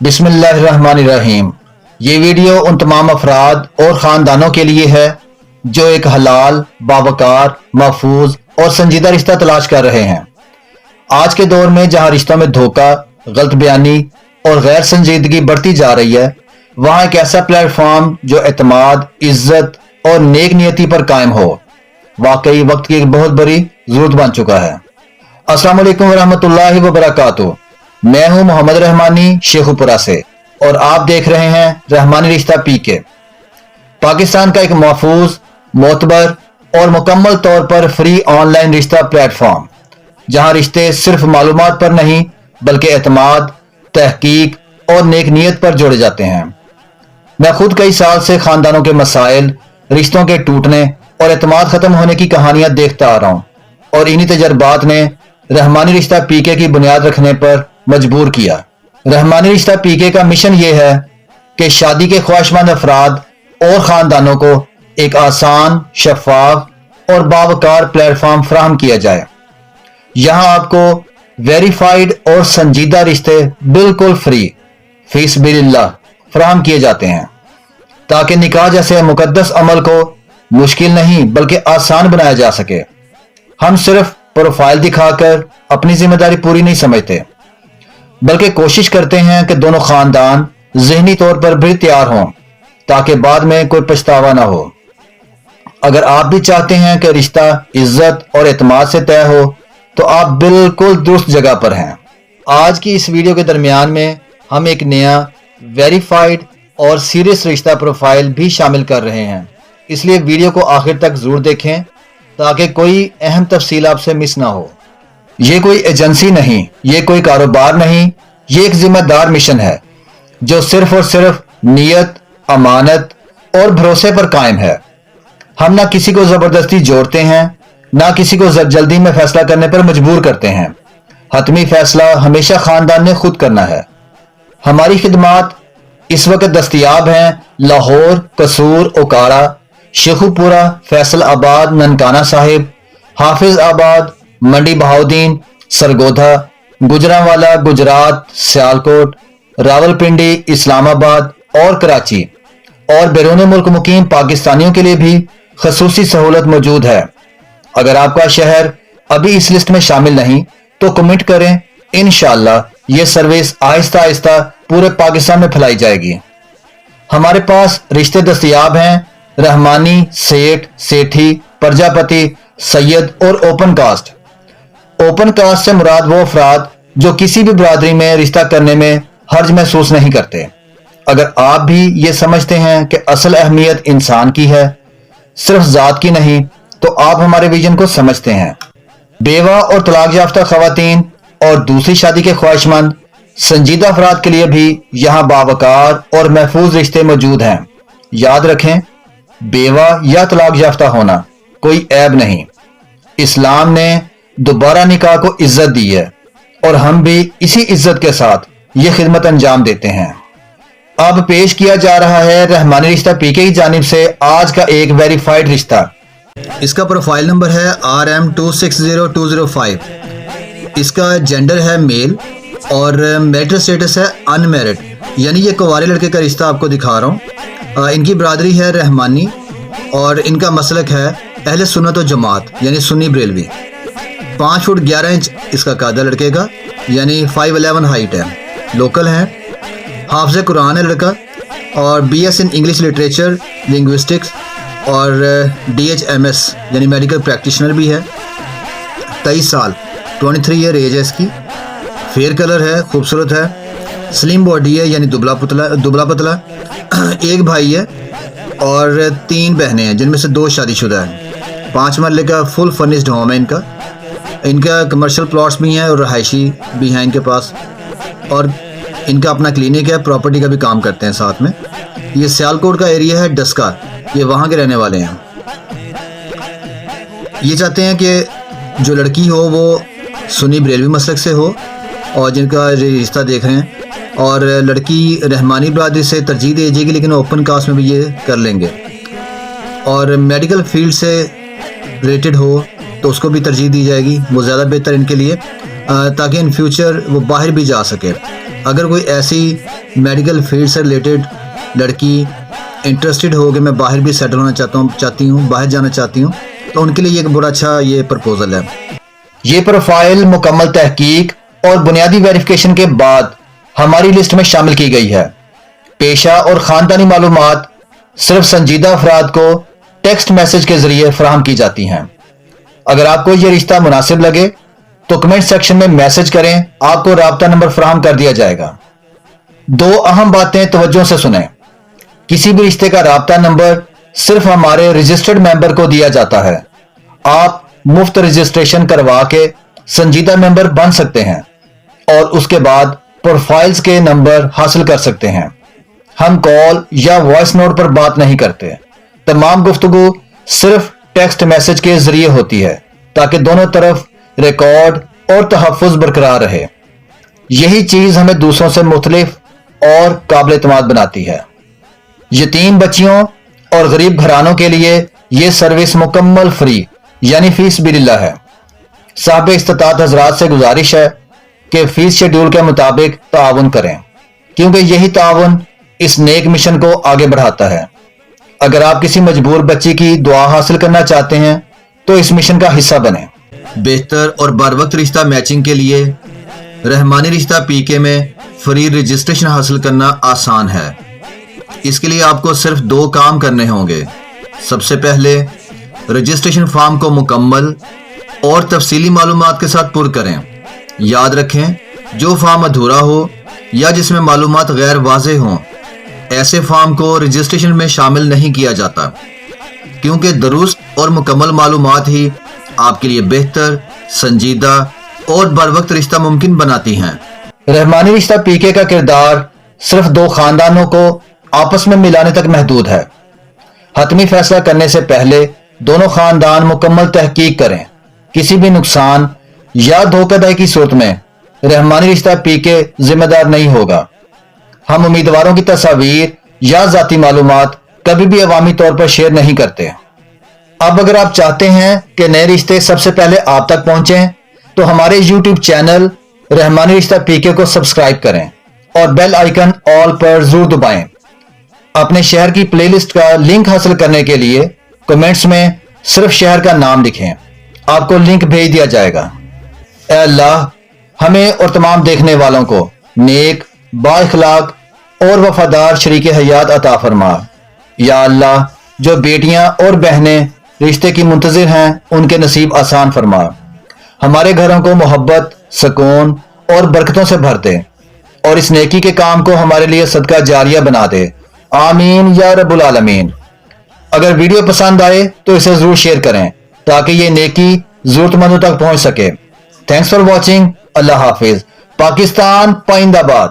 बिस्मिल्लाहिर्रहमानिर्रहीम। ये वीडियो उन तमाम अफराद और ख़ानदानों के लिए है जो एक हलाल, बावकार, महफूज और संजीदा रिश्ता तलाश कर रहे हैं। आज के दौर में जहाँ रिश्तों में धोखा, गलत बयानी और गैर संजीदगी बढ़ती जा रही है, वहाँ एक ऐसा प्लेटफॉर्म जो एतमाद, इज्जत और नेक नियति पर कायम हो, वाकई वक्त की एक बहुत बड़ी जरूरत बन चुका है। अस्सलाम वालेकुम वरहमतुल्लाहि वबरकातुहू। मैं हूं मोहम्मद रहमानी शेखुपुरा से और आप देख रहे हैं रहमानी रिश्ता पीके, पाकिस्तान का एक महफूज, मोतबर और मुकम्मल तौर पर फ्री ऑनलाइन रिश्ता प्लेटफॉर्म, जहां रिश्ते सिर्फ मालूमात पर नहीं बल्कि एतमाद, तहकीक और नेक नियत पर जोड़े जाते हैं। मैं खुद कई साल से खानदानों के मसाइल, रिश्तों के टूटने और एतमाद खत्म होने की कहानियां देखता आ रहा हूं और इन्हीं तजर्बात ने रहमानी रिश्ता पीके की बुनियाद रखने पर मजबूर किया। रहमानी रिश्ता पीके का मिशन ये है कि शादी के ख्वाहिशमंद अफराद और खानदानों को एक आसान, शफाफ और बावकार प्लेटफॉर्म फराहम किया जाए। यहां आपको वेरीफाइड और संजीदा रिश्ते बिल्कुल फ्री, फीसबिलिल्लाह फराहम किए जाते हैं ताकि निकाह जैसे मुकद्दस अमल को मुश्किल नहीं बल्कि आसान बनाया जा सके। हम सिर्फ प्रोफाइल दिखाकर अपनी जिम्मेदारी पूरी नहीं समझते, बल्कि कोशिश करते हैं कि दोनों खानदान ज़हनी तौर पर भी तैयार हों ताकि बाद में कोई पछतावा ना हो। अगर आप भी चाहते हैं कि रिश्ता इज्जत और एतमाद से तय हो तो आप बिल्कुल दुरुस्त जगह पर हैं। आज की इस वीडियो के दरमियान में हम एक नया वेरीफाइड और सीरियस रिश्ता प्रोफाइल भी शामिल कर रहे हैं, इसलिए वीडियो को आखिर तक जरूर देखें ताकि कोई अहम तफसील आपसे मिस ना हो। ये कोई एजेंसी नहीं, ये कोई कारोबार नहीं, ये एक जिम्मेदार मिशन है जो सिर्फ और सिर्फ नियत, अमानत और भरोसे पर कायम है। हम ना किसी को जबरदस्ती जोड़ते हैं, ना किसी को जल्दी में फैसला करने पर मजबूर करते हैं। हतमी फैसला हमेशा खानदान ने खुद करना है। हमारी खिदमात इस वक्त दस्तयाब हैं लाहौर, कसूर, ओकाड़ा, शेखुपुरा, फैसल आबाद, ननकाना साहिब, हाफिज आबाद, मंडी बहाउद्दीन, सरगोधा, गुजरांवाला, गुजरात, सियालकोट, रावलपिंडी, इस्लामाबाद और कराची और बैरून मुल्क मुकीम पाकिस्तानियों के लिए भी खसूसी सहूलत मौजूद है। अगर आपका शहर अभी इस लिस्ट में शामिल नहीं तो कमेंट करें, इंशाअल्लाह ये सर्विस आहिस्ता आहिस्ता पूरे पाकिस्तान में फैलाई जाएगी। हमारे पास रिश्ते दस्तयाब हैं रहमानी, सेठ, सेठी, प्रजापति, सैयद और ओपन कास्ट। ओपन कास्ट से मुराद वो अफराद जो किसी भी बरादरी में रिश्ता करने में हर्ज महसूस नहीं करते। अगर आप भी ये समझते हैं कि असल अहमियत इंसान की है, सिर्फ जात की नहीं, तो आप हमारे विजन को समझते हैं। बेवा और तलाक याफ्ता खवातीन और दूसरी शादी के ख्वाहिशमंद संजीदा अफराद के लिए भी यहाँ बावकार और महफूज रिश्ते मौजूद हैं। याद रखें, बेवा या तलाक याफ्ता होना कोई ऐब नहीं। इस्लाम ने दोबारा निकाह को इज्जत दी है और हम भी इसी इज्जत के साथ ये खिदमत अंजाम देते हैं। अब पेश किया जा रहा है रहमानी रिश्ता पीके की जानिब से आज का एक वेरीफाइड रिश्ता। इसका प्रोफाइल नंबर है RM260205। इसका जेंडर है मेल और मैरिटल स्टेटस है अनमैरिड, यानी ये कुंवारे लड़के का रिश्ता आपको दिखा रहा हूँ। इनकी बरादरी है रहमानी और इनका मसलक है अहले सुन्नत व जमात यानी सुन्नी बरेलवी। 5 फुट 11 इंच इसका कादा लड़के का, यानी 5'11" हाइट है। लोकल है, हाफिज़ कुरान है लड़का और BS in English literature, linguistics और DHMS यानी मेडिकल प्रैक्टिशनर भी है। 23 साल, 23 ईयर एज है इसकी। फेयर कलर है, खूबसूरत है, स्लिम बॉडी है यानी दुबला पतला। एक भाई है और 3 बहनें हैं जिनमें से 2 शादीशुदा हैं। 5 महल्ले का फुल फर्निश्ड होम है इनका कमर्शियल प्लॉट्स भी हैं और रहायशी भी हैं इनके पास, और इनका अपना क्लिनिक है, प्रॉपर्टी का भी काम करते हैं साथ में। ये सियालकोट का एरिया है, डस्का, ये वहाँ के रहने वाले हैं। ये चाहते हैं कि जो लड़की हो वो सुन्नी बरेलवी मसलक से हो और जिनका रिश्ता देख रहे हैं, और लड़की रहमानी बरादरी से तरजीह दी जाएगी लेकिन ओपन कास्ट में भी ये कर लेंगे, और मेडिकल फील्ड से रिलेटेड हो तो उसको भी तरजीह दी जाएगी, वो ज़्यादा बेहतर इनके लिए, ताकि इन फ्यूचर वो बाहर भी जा सके। اگر کوئی ایسی میڈیکل فیلڈ سے ریلیٹڈ لڑکی انٹرسٹڈ ہو کہ میں باہر بھی سیٹل ہونا چاہتی ہوں باہر جانا چاہتی ہوں، تو ان کے لیے ایک بڑا اچھا یہ پرپوزل ہے۔ یہ پروفائل مکمل تحقیق اور بنیادی ویریفیکیشن کے بعد ہماری لسٹ میں شامل کی گئی ہے۔ پیشہ اور خاندانی معلومات صرف سنجیدہ افراد کو ٹیکسٹ میسج کے ذریعے فراہم کی جاتی ہیں۔ اگر آپ کو یہ رشتہ مناسب لگے تو کمنٹ سیکشن میں میسج کریں، آپ کو رابطہ نمبر فراہم کر دیا جائے گا۔ دو اہم باتیں توجہ سے سنیں۔ کسی بھی رشتے کا رابطہ نمبر صرف ہمارے رجسٹرڈ ممبر کو دیا جاتا ہے۔ آپ مفت رجسٹریشن کروا کے سنجیدہ ممبر بن سکتے ہیں اور اس کے بعد پروفائلز کے نمبر حاصل کر سکتے ہیں۔ ہم کال یا وائس نوٹ پر بات نہیں کرتے، تمام گفتگو صرف ٹیکسٹ میسج کے ذریعے ہوتی ہے تاکہ دونوں طرف ریکارڈ اور تحفظ برقرار رہے۔ یہی چیز ہمیں دوسروں سے مختلف اور قابل اعتماد بناتی ہے۔ یتیم بچیوں اور غریب گھرانوں کے لیے یہ سروس مکمل فری یعنی فی سبیل اللہ ہے۔ صاحب استطاعت حضرات سے گزارش ہے کہ فیس شیڈول کے مطابق تعاون کریں، کیونکہ یہی تعاون اس نیک مشن کو آگے بڑھاتا ہے۔ اگر آپ کسی مجبور بچی کی دعا حاصل کرنا چاہتے ہیں تو اس مشن کا حصہ بنیں۔ بہتر اور بروقت رشتہ میچنگ کے لیے رحمانی رشتہ پی کے میں فری رجسٹریشن حاصل کرنا آسان ہے۔ اس کے لیے آپ کو صرف 2 کام کرنے ہوں گے۔ سب سے پہلے رجسٹریشن فارم کو مکمل اور تفصیلی معلومات کے ساتھ پر کریں۔ یاد رکھیں، جو فارم ادھورا ہو یا جس میں معلومات غیر واضح ہوں، ایسے فارم کو رجسٹریشن میں شامل نہیں کیا جاتا، کیونکہ درست اور مکمل معلومات ہی آپ کے لیے بہتر، سنجیدہ اور بروقت رشتہ ممکن بناتی ہیں۔ رحمانی رشتہ پی کے کا کردار صرف 2 خاندانوں کو آپس میں ملانے تک محدود ہے۔ حتمی فیصلہ کرنے سے پہلے دونوں خاندان مکمل تحقیق کریں۔ کسی بھی نقصان یا دھوکہ دہی کی صورت میں رحمانی رشتہ پی کے ذمہ دار نہیں ہوگا۔ ہم امیدواروں کی تصاویر یا ذاتی معلومات کبھی بھی عوامی طور پر شیئر نہیں کرتے۔ اب اگر آپ چاہتے ہیں کہ نئے رشتے سب سے پہلے آپ تک پہنچیں تو ہمارے YouTube چینل رحمانی رشتہ پی کے کو سبسکرائب کریں اور بیل آئیکن آل پر ضرور دبائیں۔ اپنے شہر کی پلے لسٹ کا لنک حاصل کرنے کے لیے کمنٹس میں صرف شہر کا نام لکھیں، آپ کو لنک بھیج دیا جائے گا۔ اے اللہ، ہمیں اور تمام دیکھنے والوں کو نیک، با اخلاق اور وفادار شریک حیات عطا فرما۔ یا اللہ، جو بیٹیاں اور بہنیں رشتے کی منتظر ہیں ان کے نصیب آسان فرما۔ ہمارے گھروں کو محبت، سکون اور برکتوں سے بھر دے اور اس نیکی کے کام کو ہمارے لیے صدقہ جاریہ بنا دے۔ آمین یا رب العالمین۔ اگر ویڈیو پسند آئے تو اسے ضرور شیئر کریں تاکہ یہ نیکی ضرورت مندوں تک پہنچ سکے۔ Thanks for watching. اللہ حافظ۔ پاکستان پائندہ باد۔